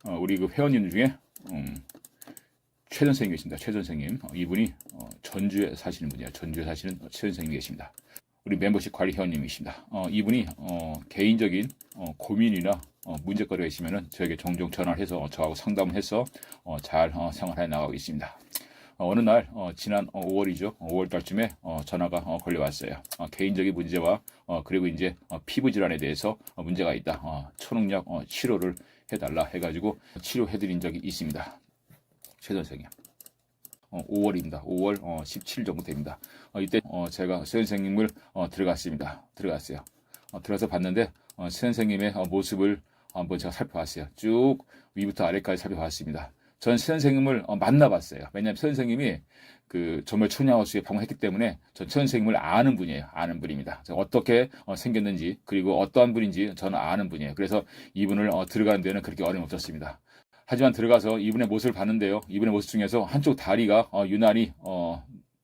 우리 그 회원님 중에 최 선생님이 계십니다. 최 선생님. 이분이 전주에 사시는 분이에요. 전주에 사시는 최 선생님이 계십니다. 우리 멤버십 관리 회원님이십니다. 이분이 개인적인 고민이나 문제거리가 있으면은 저에게 종종 전화를 해서 저하고 상담을 해서 잘 생활해 나가고 있습니다. 어느 날 지난 5월이죠. 5월 달쯤에 전화가 걸려왔어요. 개인적인 문제와 그리고 이제 피부 질환에 대해서 문제가 있다. 초능력 치료를 해달라 해가지고 치료해드린 적이 있습니다. 최 선생님. 5월입니다. 5월 17일 정도 됩니다. 이때 제가 최 선생님을 들어갔어요. 들어가서 봤는데 최 선생님의 모습을 한번 제가 살펴봤어요. 쭉 위부터 아래까지 살펴봤습니다. 전 최 선생님을 만나봤어요. 왜냐하면 최 선생님이 그 정말 초냐호수에 방문했기 때문에 전 최 선생님을 아는 분이에요. 아는 분입니다. 어떻게 생겼는지 그리고 어떠한 분인지 저는 아는 분이에요. 그래서 이분을 들어가는 데는 그렇게 어려움이 없었습니다. 하지만 들어가서 이분의 모습을 봤는데요. 이분의 모습 중에서 한쪽 다리가 유난히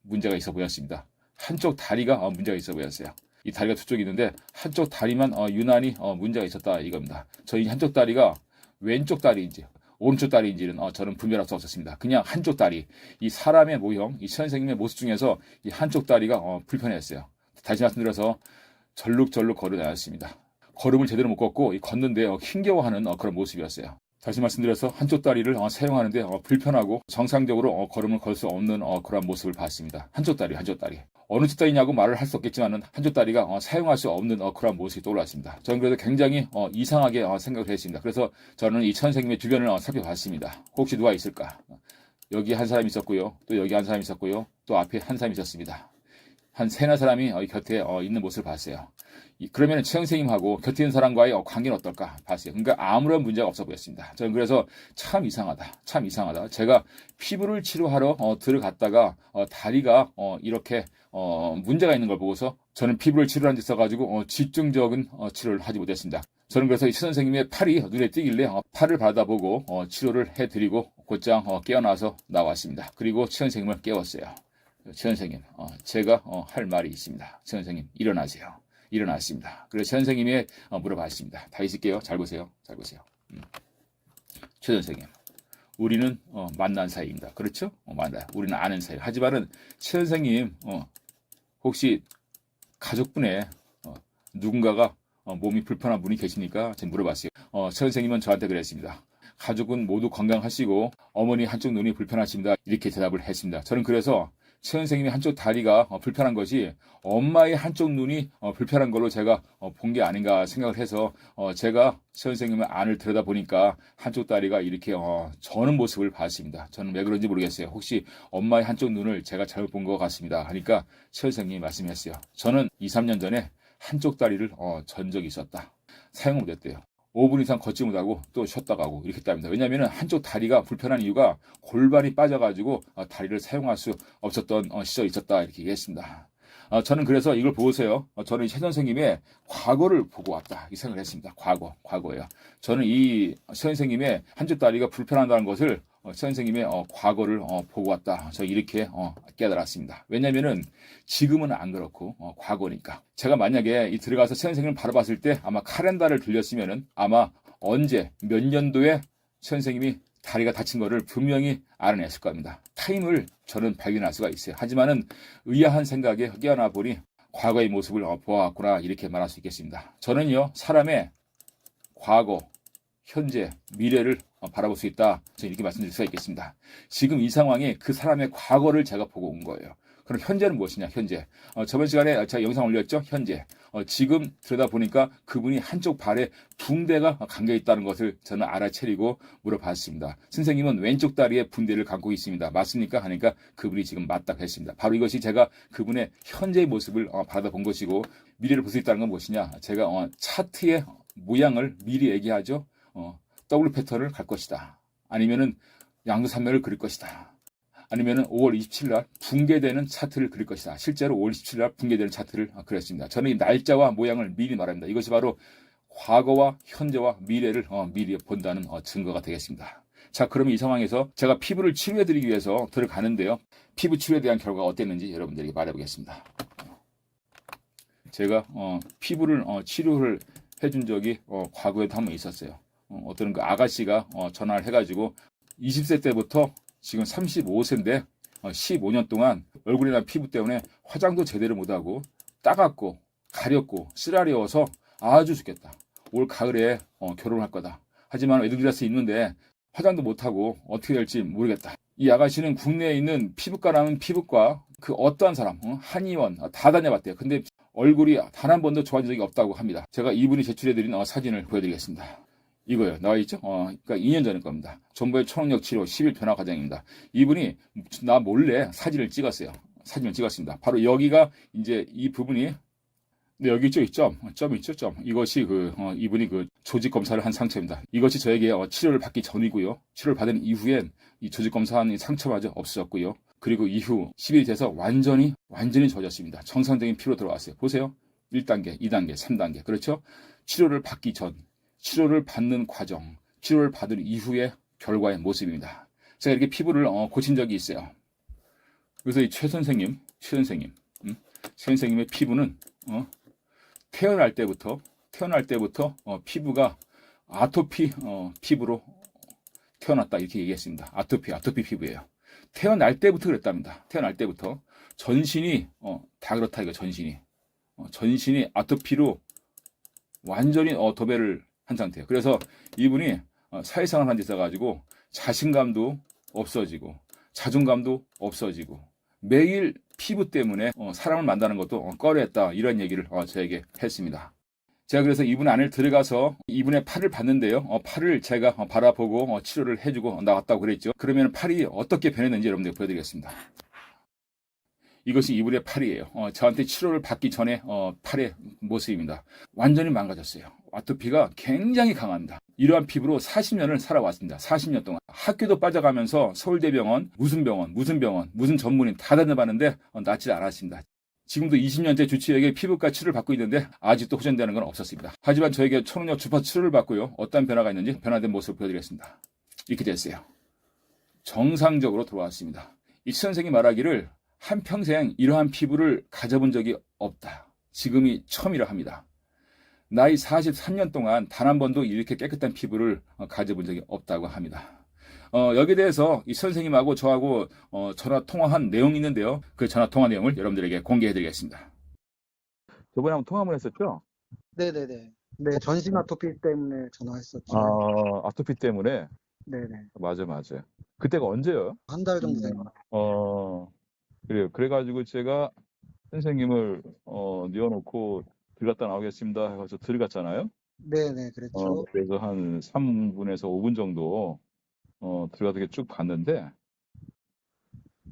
문제가 있어 보였습니다. 한쪽 다리가 문제가 있어 보였어요. 이 다리가 두 쪽이 있는데 한쪽 다리만 유난히 문제가 있었다 이겁니다. 저희 한쪽 다리가 왼쪽 다리인지 오른쪽 다리인지는 저는 분별할 수 없었습니다. 그냥 한쪽 다리, 이 사람의 모형, 이 선생님의 모습 중에서 이 한쪽 다리가 불편했어요. 다시 말씀드려서 절룩절룩 걸어 다녔습니다. 걸음을 제대로 못 걷고 걷는데 힘겨워하는 그런 모습이었어요. 다시 말씀드려서 한쪽 다리를 사용하는데 불편하고 정상적으로 걸음을 걸 수 없는 그런 모습을 봤습니다. 한쪽 다리. 어느 쪽 다리냐고 말을 할 수 없겠지만 한쪽 다리가 사용할 수 없는 그런 모습이 떠올랐습니다. 저는 그래도 굉장히 이상하게 생각을 했습니다. 그래서 저는 이 선생님의 주변을 살펴봤습니다. 혹시 누가 있을까? 여기 한 사람이 있었고요. 또 여기 한 사람이 있었고요. 또 앞에 한 사람이 있었습니다. 한 세네 사람이 곁에 있는 모습을 봤어요. 그러면 최 선생님하고 곁에 있는 사람과의 관계는 어떨까 봤어요. 그러니까 아무런 문제가 없어 보였습니다. 저는 그래서 참 이상하다. 제가 피부를 치료하러 들어갔다가 다리가 이렇게 문제가 있는 걸 보고서 저는 피부를 치료한 데 있어가지고 집중적인 치료를 하지 못했습니다. 저는 그래서 이 최 선생님의 팔이 눈에 띄길래 팔을 받아보고 치료를 해드리고 곧장 깨어나서 나왔습니다. 그리고 최 선생님을 깨웠어요. 최 선생님, 제가 할 말이 있습니다. 최 선생님, 일어나세요. 일어났습니다. 그래서 최 선생님이 물어봤습니다. 다 있을게요. 잘 보세요. 최 선생님, 우리는 만난 사이입니다. 그렇죠? 만나요. 우리는 아는 사이. 하지만은 최 선생님 혹시 가족분의 누군가가 몸이 불편한 분이 계십니까? 제가 물어봤어요. 최 선생님은 저한테 그랬습니다. 가족은 모두 건강하시고 어머니 한쪽 눈이 불편하십니다. 이렇게 대답을 했습니다. 저는 그래서 최 선생님의 한쪽 다리가 불편한 것이 엄마의 한쪽 눈이 불편한 걸로 제가 본 게 아닌가 생각을 해서 제가 최 선생님의 안을 들여다보니까 한쪽 다리가 이렇게 저는 모습을 봤습니다. 저는 왜 그런지 모르겠어요. 혹시 엄마의 한쪽 눈을 제가 잘못 본 것 같습니다. 하니까 최 선생님이 말씀했어요. 저는 2, 3년 전에 한쪽 다리를 전 적이 있었다. 사용을 못했대요. 5분 이상 걷지 못하고 또 쉬었다 가고 이렇게 했답니다. 왜냐하면 한쪽 다리가 불편한 이유가 골반이 빠져가지고 다리를 사용할 수 없었던 시절이 있었다 이렇게 얘기했습니다. 저는 그래서 이걸 보고서요. 저는 최 선생님의 과거를 보고 왔다 이 생각을 했습니다. 과거예요. 저는 이 최 선생님의 한쪽 다리가 불편하다는 것을 최 선생님의 과거를 보고 왔다. 저 이렇게 깨달았습니다. 왜냐면은 지금은 안 그렇고 과거니까. 제가 만약에 들어가서 최 선생님을 바라봤을 때 아마 카렌다를 들렸으면은 아마 언제 몇 년도에 최 선생님이 다리가 다친 거를 분명히 알아냈을 겁니다. 타임을 저는 발견할 수가 있어요. 하지만은 의아한 생각에 깨어나 보니 과거의 모습을 보아왔구나 이렇게 말할 수 있겠습니다. 저는요 사람의 과거, 현재, 미래를 바라볼 수 있다. 저는 이렇게 말씀드릴 수가 있겠습니다. 지금 이 상황에 그 사람의 과거를 제가 보고 온 거예요. 그럼 현재는 무엇이냐? 현재. 저번 시간에 제가 영상 올렸죠? 현재. 지금 들여다보니까 그분이 한쪽 발에 붕대가 감겨 있다는 것을 저는 알아채리고 물어봤습니다. 선생님은 왼쪽 다리에 붕대를 감고 있습니다. 맞습니까? 하니까 그분이 지금 맞다고 했습니다. 바로 이것이 제가 그분의 현재의 모습을 받아본 것이고 미래를 볼 수 있다는 건 무엇이냐? 제가 차트의 모양을 미리 얘기하죠. W 패턴을 갈 것이다. 아니면은 양도산면을 그릴 것이다. 아니면은 5월 27일 날 붕괴되는 차트를 그릴 것이다. 실제로 5월 27일 날 붕괴되는 차트를 그렸습니다. 저는 이 날짜와 모양을 미리 말합니다. 이것이 바로 과거와 현재와 미래를 미리 본다는 증거가 되겠습니다. 자, 그러면 이 상황에서 제가 피부를 치료해드리기 위해서 들어가는데요. 피부 치료에 대한 결과가 어땠는지 여러분들에게 말해보겠습니다. 제가 피부를 치료를 해준 적이 과거에도 한 번 있었어요. 어떤 그 아가씨가 전화를 해가지고 20세 때부터 지금 35세인데 15년 동안 얼굴이나 피부 때문에 화장도 제대로 못하고 따갑고 가렵고 쓰라려워서 아주 죽겠다. 올 가을에 결혼할 거다. 하지만 웨딩드레스 입는데 화장도 못하고 어떻게 될지 모르겠다. 이 아가씨는 국내에 있는 피부과라는 피부과 그 어떠한 사람, 한의원 다 다녀봤대요. 근데 얼굴이 단 한 번도 좋아진 적이 없다고 합니다. 제가 이분이 제출해드린 사진을 보여드리겠습니다. 이거요. 나와 있죠? 그러니까 2년 전의 겁니다. 전부의 초능력 치료 10일 변화 과정입니다. 이분이 나 몰래 사진을 찍었어요. 사진을 찍었습니다. 바로 여기가 이제 이 부분이 네, 여기 있죠? 점 있죠? 점. 이것이 이분이 조직 검사를 한 상처입니다. 이것이 저에게 치료를 받기 전이고요. 치료를 받은 이후엔 이 조직 검사한 상처마저 없어졌고요. 그리고 이후 10일이 돼서 완전히 좋아졌습니다. 정상적인 피로 들어왔어요. 보세요. 1단계, 2단계, 3단계. 그렇죠? 치료를 받기 전, 치료를 받는 과정, 치료를 받은 이후의 결과의 모습입니다. 제가 이렇게 피부를 고친 적이 있어요. 그래서 이 최 선생님의 피부는 태어날 때부터 피부가 아토피 피부로 태어났다 이렇게 얘기했습니다. 아토피 피부예요. 태어날 때부터 그랬답니다. 태어날 때부터 전신이 다 그렇다 이거 전신이 아토피로 완전히 도배를 한 상태예요. 그래서 이분이 사회생활 한 데 있어가지고 자신감도 없어지고 자존감도 없어지고 매일 피부 때문에 사람을 만나는 것도 꺼려했다 이런 얘기를 저에게 했습니다. 제가 그래서 이분 안에 들어가서 이분의 팔을 봤는데요. 팔을 제가 바라보고 치료를 해주고 나왔다고 그랬죠. 그러면 팔이 어떻게 변했는지 여러분들 보여드리겠습니다. 이것이 이분의 팔이에요. 저한테 치료를 받기 전에 팔의 모습입니다. 완전히 망가졌어요. 아토피가 굉장히 강합니다. 이러한 피부로 40년을 살아왔습니다. 40년 동안. 학교도 빠져가면서 서울대병원, 무슨 전문의 다 다녀봤는데 낫지 않았습니다. 지금도 20년째 주치의에게 피부과 치료를 받고 있는데 아직도 호전되는 건 없었습니다. 하지만 저에게 초능력 주파 치료를 받고요. 어떤 변화가 있는지 변화된 모습을 보여드리겠습니다. 이렇게 됐어요. 정상적으로 돌아왔습니다. 이 선생이 말하기를 한평생 이러한 피부를 가져본 적이 없다. 지금이 처음이라 합니다. 나이 43년 동안 단 한 번도 이렇게 깨끗한 피부를 가져본 적이 없다고 합니다. 여기에 대해서 이 선생님하고 저하고 전화 통화한 내용이 있는데요. 그 전화 통화 내용을 여러분들에게 공개해 드리겠습니다. 저번에 한번 통화 한번 했었죠? 네네네. 네, 전신 아토피 때문에 전화했었죠. 아토피 때문에? 네네. 맞아. 그때가 언제요? 한 달 정도 된 것 같아요. 그래요. 그래가지고 제가 선생님을 뉘어놓고 들어갔다 나오겠습니다 해서 들어갔잖아요. 네네, 그랬죠. 그래서 한 3분에서 5분 정도 들어가서 쭉 봤는데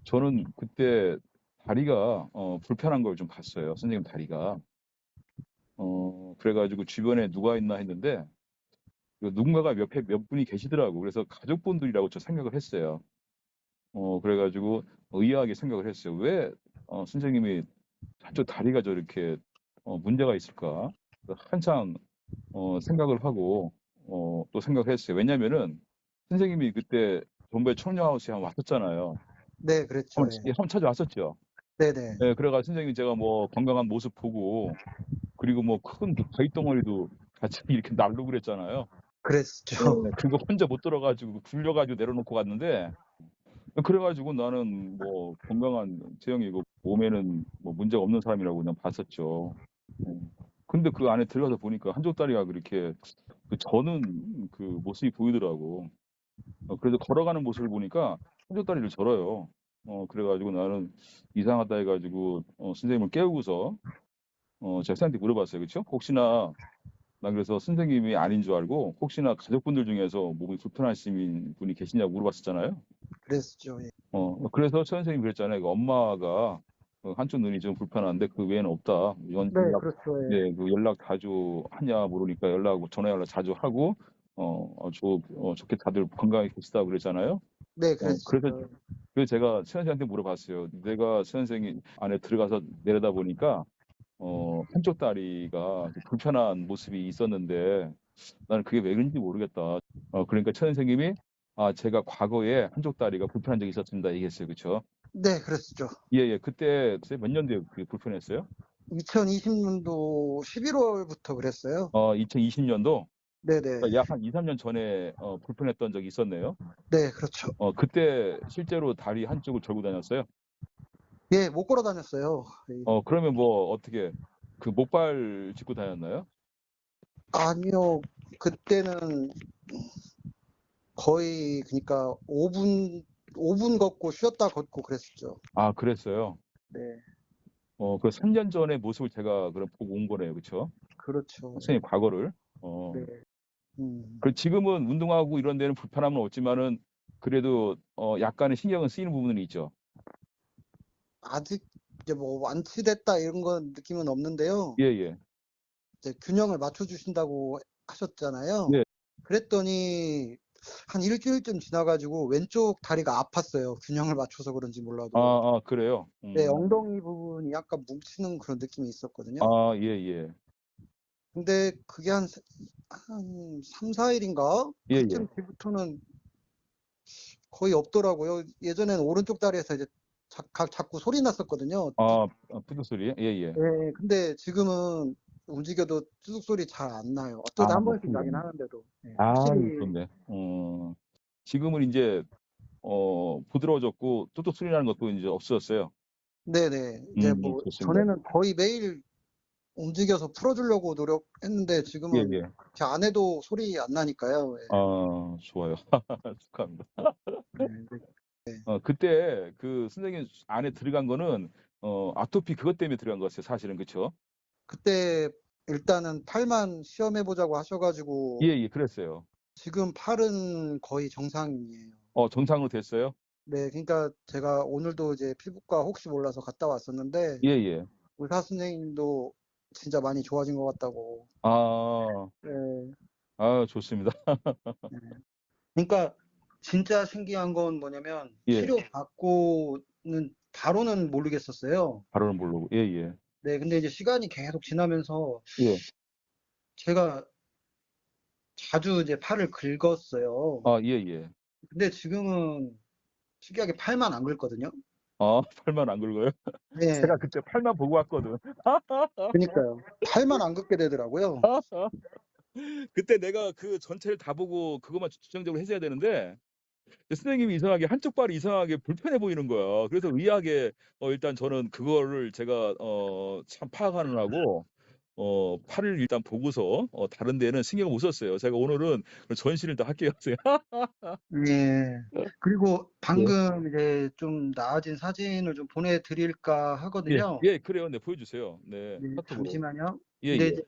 저는 그때 다리가 불편한 걸 좀 봤어요. 선생님 다리가. 그래가지고 주변에 누가 있나 했는데 누군가가 옆에 몇 분이 계시더라고. 그래서 가족분들이라고 저 생각을 했어요. 그래가지고 의아하게 생각을 했어요. 왜 선생님이 한쪽 다리가 저렇게 문제가 있을까? 한참 생각을 하고 또 생각을 했어요. 왜냐면은 선생님이 그때 전부에 청년하우스에 한번 왔었잖아요. 네, 그랬죠. 한번 찾아왔었죠. 네네. 네, 그래가 선생님이 제가 뭐 건강한 모습 보고 그리고 뭐 큰 바위 덩어리도 같이 이렇게 날르고 그랬잖아요. 그랬죠. 네, 그거 혼자 못 들어가지고 굴려가지고 내려놓고 갔는데 그래가지고 나는 뭐 건강한 체형이고 몸에는 뭐 문제가 없는 사람이라고 그냥 봤었죠. 근데 그 안에 들어가서 보니까 한쪽 다리가 그렇게 저는 그 모습이 보이더라고. 그래서 걸어가는 모습을 보니까 한쪽 다리를 절어요. 그래가지고 나는 이상하다 해가지고 선생님을 깨우고서 제가 선생님한테 물어봤어요. 그쵸? 혹시나 난 그래서 선생님이 아닌 줄 알고 혹시나 가족분들 중에서 몸이 불편하신 분이 계시냐고 물어봤었잖아요. 그랬죠. 그래서 선생님이 그랬잖아요. 그 엄마가 한쪽 눈이 좀 불편한데 그 외에는 없다. 네, 그렇죠. 예, 그 연락 자주 하냐 모르니까 전화 연락 자주 하고 좋게 다들 건강하게 계시다고 그랬잖아요. 네, 그랬죠. 그래서 제가 최 선생한테 물어봤어요. 내가 최 선생이 안에 들어가서 내려다 보니까 한쪽 다리가 불편한 모습이 있었는데 나는 그게 왜 그런지 모르겠다. 그러니까 최 선생님이 제가 과거에 한쪽 다리가 불편한 적이 있었습니다. 얘기했어요. 그렇죠? 네, 그랬죠. 예. 그때 몇 년도에 그게 불편했어요? 2020년도 11월부터 그랬어요. 2020년도? 네네. 약 한 2-3년 전에 불편했던 적이 있었네요. 네, 그렇죠. 그때 실제로 다리 한쪽을 절고 다녔어요? 예, 못 걸어 다녔어요. 예. 그러면 뭐 어떻게 그 목발 짚고 다녔나요? 아니요. 그때는 거의 그러니까 5분 걷고 쉬었다 걷고 그랬었죠. 아, 그랬어요? 네. 그 3년 전의 모습을 제가 그럼 보고 온 거네요. 그쵸? 그렇죠. 선생님 과거를. 네. 음. 지금은 운동하고 이런 데는 불편함은 없지만은 그래도 약간의 신경은 쓰이는 부분은 있죠. 아직 이제 뭐 완치됐다 이런 건 느낌은 없는데요. 예예. 이제 균형을 맞춰 주신다고 하셨잖아요. 네. 그랬더니 한 일주일쯤 지나 가지고 왼쪽 다리가 아팠어요. 균형을 맞춰서 그런지 몰라도. 그래요? 네, 엉덩이 부분이 약간 뭉치는 그런 느낌이 있었거든요. 예예. 근데 그게 한 3-4 일인가? 예예. 그쯤 뒤부터는 거의 없더라고요. 예전에는 오른쪽 다리에서 이제 자꾸 소리 났었거든요. 푸드 소리? 예예. 예. 근데 지금은 움직여도 뚜둑 소리 잘 안 나요. 어쩌다 한 번씩 나긴 그러네. 하는데도. 예. 아유, 확실히. 좋네. 지금은 인제 부드러워졌고 뚝뚝 소리 나는 것도 인제 없어졌어요. 네네. 이제 뭐 좋습니다. 전에는 거의 매일 움직여서 풀어 주려고 노력했는데 지금은 예예. 그렇게 안 해도 소리 안 나니까요. 예. 좋아요. 축하합니다. 네. 네. 그때 그 선생님 안에 들어간 거는 아토피 그것 때문에 들어간 거였어요, 사실은. 그쵸? 그때 일단은 팔만 시험해 보자고 하셔 가지고 예예. 그랬어요. 지금 팔은 거의 정상이에요. 정상으로 됐어요? 네. 그러니까 제가 오늘도 이제 피부과 혹시 몰라서 갔다 왔었는데 예예. 의사 선생님도 진짜 많이 좋아진 것 같다고. 아. 네. 좋습니다. 네. 그러니까 진짜 신기한 건 뭐냐면 예. 치료받고는 바로는 모르겠었어요. 바로는 모르고. 예예. 네. 근데 이제 시간이 계속 지나면서 예. 제가 자주 이제 팔을 긁었어요. 예예. 근데 지금은 특이하게 팔만 안 긁거든요. 팔만 안 긁어요? 네. 제가 그때 팔만 보고 왔거든. 그니까요. 팔만 안 긁게 되더라고요. 그때 내가 그 전체를 다 보고 그것만 주정적으로 해 줘야 되는데 선생님이 이상하게 한쪽 발이 이상하게 불편해 보이는 거야. 그래서 의아하게 일단 저는 그거를 제가 참 파악하느라고 팔을 일단 보고서 다른 데는 신경을 못 썼어요. 제가 오늘은 전신을 다 할게요. 예. 그리고 네. 방금 이제 좀 나아진 사진을 좀 보내 드릴까 예. 하거든요. 예, 그래요. 네, 보여주세요. 네, 네, 카톡으로. 잠시만요. 근데 예예. 이제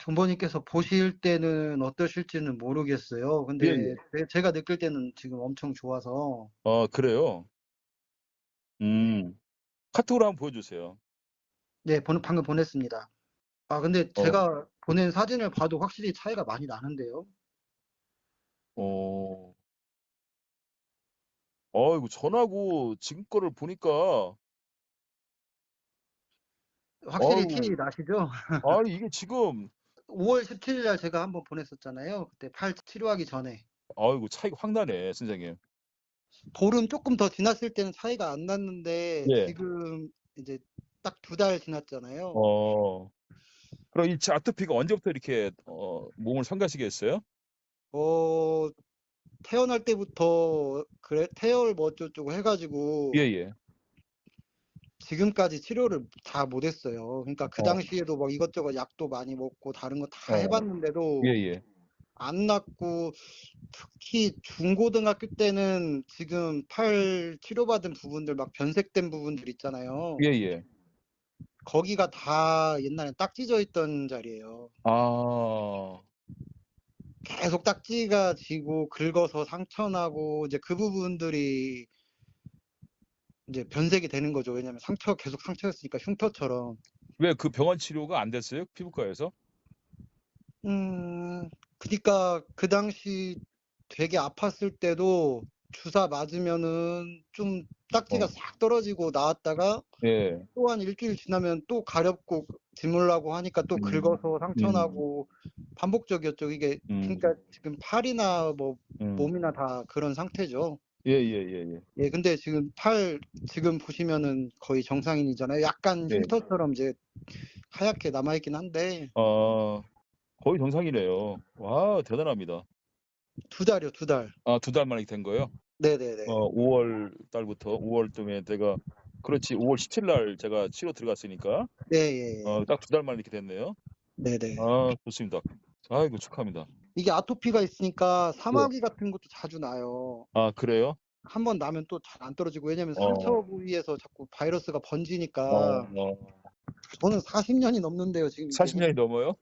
존버님께서 보실 때는 어떠실지는 모르겠어요. 근데 예예. 제가 느낄 때는 지금 엄청 좋아서. 그래요? 네. 음. 카톡으로 한번 보여주세요. 네, 방금 보냈습니다. 근데 어. 제가 보낸 사진을 봐도 확실히 차이가 많이 나는데요. 어. 이거 전하고 지금 거를 보니까 확실히 티 어우, 나시죠? 아니 이게 지금 5월 17일 날 제가 한번 보냈었잖아요. 그때 팔 치료하기 전에. 아이고 차이가 확 나네, 선생님. 보름 쪼끔 더 지났을 때는 차이가 안 났는데 예. 지금 이제 딱 2달 지났잖아요. 어. 그럼 이 아토피가 언제부터 이렇게 몸을 성가시게 했어요? 어 태어날 때부터 태열 뭐 어쩌고저쩌고 해 가지고 예예. 지금까지 치료를 다 못 했어요. 그러니까 그 어. 당시에도 막 이것저것 약도 많이 먹고 다른 거 다 해 어. 봤는데도 예예. 안 낫고 특히 중고등학교 때는 지금 팔 치료받은 부분들 막 변색된 부분들 있잖아요. 예예. 거기가 다 옛날에 딱지 져 있던 자리예요. 아. 계속 딱지가 지고 긁어서 상처 나고 이제 그 부분들이 이제 변색이 되는 거죠. 왜냐면 계속 상처였으니까 흉터처럼. 왜 그 병원 치료가 안 됐어요? 피부과에서? 그니까 그 당시 되게 아팠을 때도 주사 맞으면은 좀 딱지가 어. 싹 떨어지고 나았다가 예. 또 한 일주일 지나면 또 가렵고 지물라고 하니까 또 음. 긁어서 상처 음. 나고 반복적이었죠. 이게 그러니까 음. 지금 팔이나 뭐 음. 몸이나 다 그런 상태죠. 예예예예. 예, 근데 지금 보시면은 거의 정상인이잖아요. 약간 예. 흉터처럼 이제 하얗게 남아 있긴 한데 어. 거의 정상이네요. 와, 대단합니다. 2달이요, 2달. 아, 2달 만에 된 거예요? 네네네. 5월 달부터 5월 쯤에 제가 그렇지 5월 17일 날 제가 치료 들어갔으니까 네, 예, 예. 딱 2달 만에 이렇게 됐네요. 네네. 아, 좋습니다. 아이고 축하합니다. 이게 아토피가 있으니까 네. 사마귀 같은 것도 자주 나요. 아, 그래요? 한 번 나면 또 잘 안 떨어지고, 왜냐면 어, 상처 부위에서 자꾸 바이러스가 어, 번지니까. 어. 저는 40년이 넘는데요, 지금 이게 40년이 넘어요?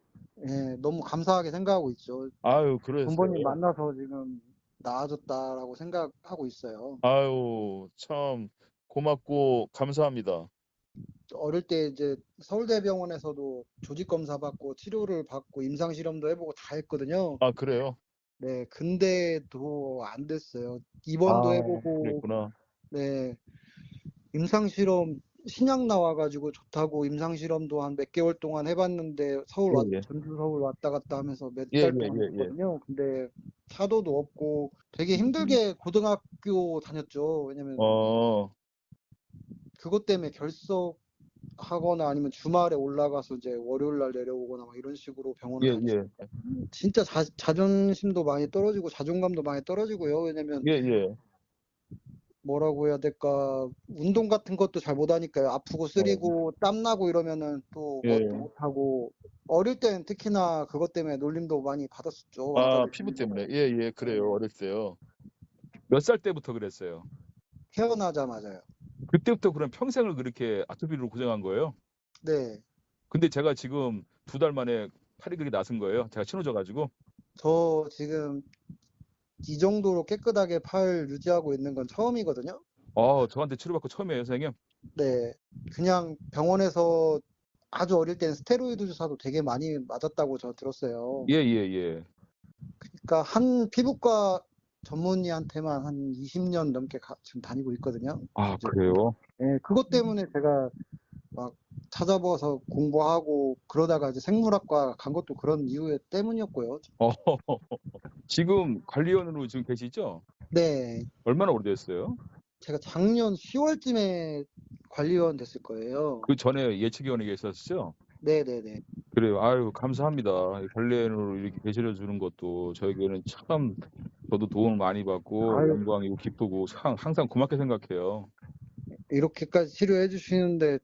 예, 너무 감사하게 생각하고 있죠. 아유, 본번님 그러세요. 만나서 지금 나아졌다라고 생각하고 있어요. 아유, 참 고맙고 감사합니다. 어릴 때 이제 서울대병원에서도 조직 검사 받고 치료를 받고 임상 실험도 해보고 다 했거든요. 아, 그래요? 네, 근데도 안 됐어요. 아, 입원도 해보고, 그랬구나. 네, 임상 실험 신약 나와가지고 좋다고 임상 실험도 한 몇 개월 동안 해봤는데 예, 예. 전주 서울 왔다 갔다 하면서 몇 예, 달 예, 동안 예, 예. 했거든요. 근데 차도도 없고 되게 힘들게 고등학교 다녔죠. 왜냐면 어, 그것 때문에 결석하거나 아니면 주말에 올라가서 이제 월요일 날 내려오거나 막 이런 식으로 병원을 예, 예. 다녔으니까 진짜 자존심도 많이 떨어지고 자존감도 많이 떨어지고요. 왜냐면 예, 예. 뭐라고 해야 될까, 운동 같은 것도 잘 못하니까요. 아프고 어, 쓰리고 땀나고 이러면은 또 뭣도 예. 못하고, 어릴 때는 특히나 그것 때문에 놀림도 많이 받았었죠. 아, 환자들 피부 중에서. 때문에. 예, 예, 그래요. 어렸을 때요. 몇 살 때부터 그랬어요? 태어나자마자요. 그때부터 그럼 평생을 그렇게 아토피로 고생한 거예요? 네. 근데 제가 지금 2달 만에 팔이 그렇게 나선 거예요. 제가 치워져 가지고. 저 지금 이 정도로 깨끗하게 팔 유지하고 있는 건 처음이거든요. 저한테 치료받고 처음이에요, 선생님? 네. 그냥 병원에서 아주 어릴 때는 스테로이드 주사도 되게 많이 맞았다고 저 들었어요. 예, 예, 예. 그러니까 한 피부과 전문의한테만 한 20년 넘게 지금 다니고 있거든요. 아, 이제 그래요? 예, 그것 때문에 제가 막 찾아봐서 공부하고 그러다가 이제 생물학과 간 것도 그런 이유 때문이었고요. 어, 지금 관리원으로 지금 계시죠? 네, 얼마나 오래됐어요? 제가 작년 10월쯤에 관리원 됐을 거예요. 그 전에 예측위원회 계셨죠? 네네네. 그래요. 아유, 감사합니다. 관리원으로 이렇게 계셔 주는 것도 저에게는 참 저도 도움을 많이 받고 아유, 영광이고 기쁘고 항상 고맙게 생각해요. 이렇게까지 치료해 주시는데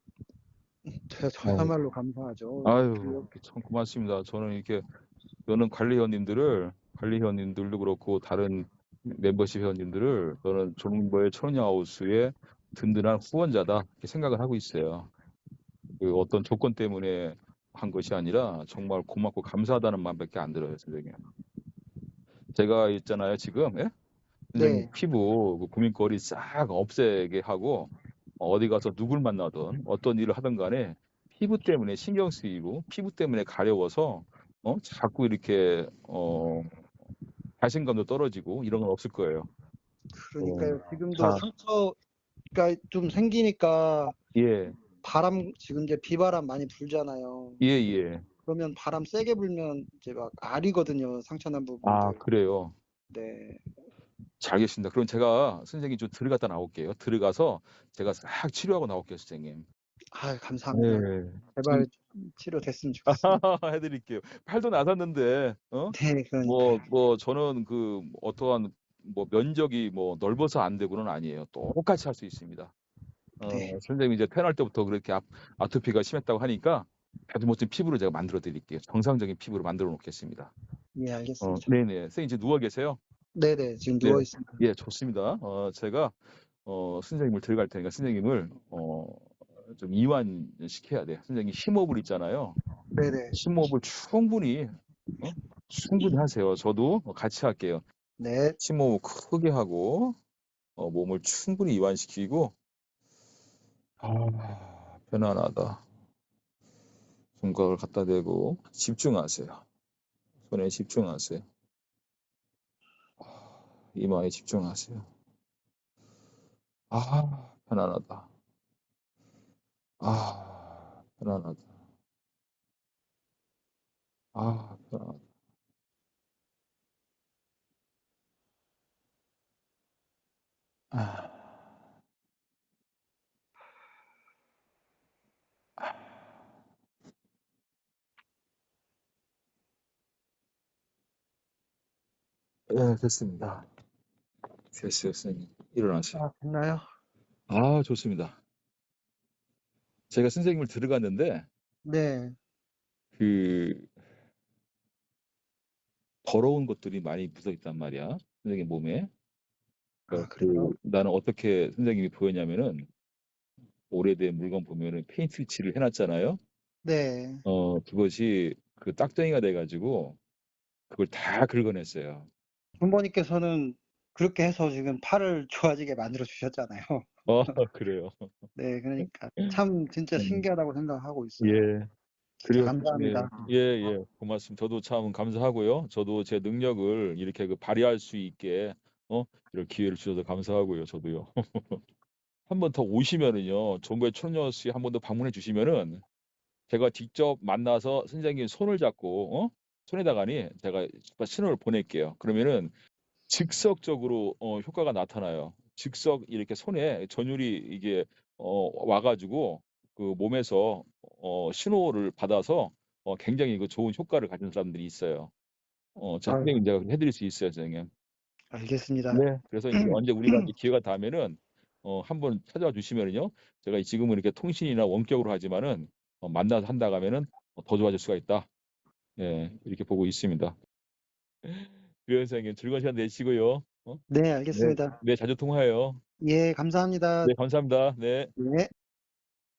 어. 저야말로 감사하죠. 아유, 참 고맙습니다. 저는 관리 회원님들도 그렇고 다른 멤버십 회원님들을 저는 조롱보의 초롱야하우스의 든든한 후원자다 이렇게 생각을 하고 있어요. 그 어떤 조건 때문에 한 것이 아니라 정말 고맙고 감사하다는 마음밖에 안 들어요, 선생님. 제가 있잖아요, 지금. 예? 선생님 네, 피부 그 고민거리 싹 없애게 하고 어디 가서 누굴 만나든 어떤 일을 하든 간에 피부 때문에 신경 쓰이고 피부 때문에 가려워서 자꾸 이렇게 자신감도 떨어지고 이런 건 없을 거예요. 그러니까요. 지금도 자, 상처가 좀 생기니까 예, 지금 이제 비바람 많이 불잖아요. 예, 예. 그러면 바람 세게 불면 이제 막 아리거든요. 상처난 아, 부분들. 그래요. 네. 잘 알겠습니다. 그럼 제가 선생님 좀 들어갔다 나올게요. 들어가서 제가 싹 치료하고 나올게요, 선생님. 아, 감사합니다. 네. 제발 치료됐으면 좋겠습니다. 해드릴게요. 팔도 나섰는데, 네, 그러니까요. 저는 그 어떠한 면적이 넓어서 안 되고는 아니에요. 똑같이 할 수 있습니다. 네, 선생님이 이제 태어날 때부터 그렇게 아토피가 심했다고 하니까 아주 멋진 피부를 제가 만들어 드릴게요. 정상적인 피부로 만들어 놓겠습니다. 예, 알겠습니다. 네네. 선생님 이제 누워 계세요? 네네, 지금 네. 누워 있습니다. 예, 좋습니다. 제가 선생님을 들어갈 테니까 선생님을 좀 이완시켜야 돼요. 선생님 심호흡을 있잖아요. 네네, 심호흡을 충분히 하세요. 저도 같이 할게요. 네, 심호흡 크게 하고 몸을 충분히 이완시키고 편안하다. 손가락을 갖다 대고 집중하세요. 손에 집중하세요. 이마에 집중하세요. 편안하다. 편안하다. 편안하다. 아. 네, 됐습니다. 됐어요, 선생님. 일어나세요. 아, 됐나요? 아, 좋습니다. 제가 선생님을 들어갔는데 네. 그 더러운 것들이 많이 묻어 있단 말이야, 선생님 몸에. 아, 그러니까 그래요? 나는 어떻게 선생님이 보였냐면은 오래된 물건 보면은 페인트 칠을 해놨잖아요. 네. 그것이 그 딱정이가 돼가지고 그걸 다 긁어냈어요. 부모님께서는 그렇게 해서 지금 팔을 좋아지게 만들어 주셨잖아요. 그래요. 네, 그러니까 참 진짜 음, 신기하다고 생각하고 있어요. 예. 진짜 그리고 감사합니다. 예, 고맙습니다. 저도 참 감사하고요. 저도 제 능력을 이렇게 발휘할 수 있게 이런 기회를 주셔서 감사하고요. 저도요. 한 번 더 오시면은요, 정부의 초년수에 한 번 더 방문해 주시면은 제가 직접 만나서 선생님 손을 잡고 손에다가니 제가 신호를 보낼게요. 그러면은 즉석적으로 효과가 나타나요. 즉석 이렇게 손에 전율이 이게 와 가지고 그 몸에서 신호를 받아서 굉장히 그 좋은 효과를 가진 사람들이 있어요. 자, 아유, 선생님 제가 해 드릴 수 있어요, 선생님. 알겠습니다. 네. 그래서 인제 언제 우리가 이제 기회가 닿으면은 한번 찾아와 주시면은요, 제가 지금은 이렇게 통신이나 원격으로 하지만은 만나서 한다고 하면은 더 좋아질 수가 있다. 예. 이렇게 보고 있습니다. 그래요, 선생님. 즐거운 시간 되시고요. 네, 네. 알겠습니다. 네, 자주 통화해요. 예, 감사합니다. 네, 감사합니다. 네. 네.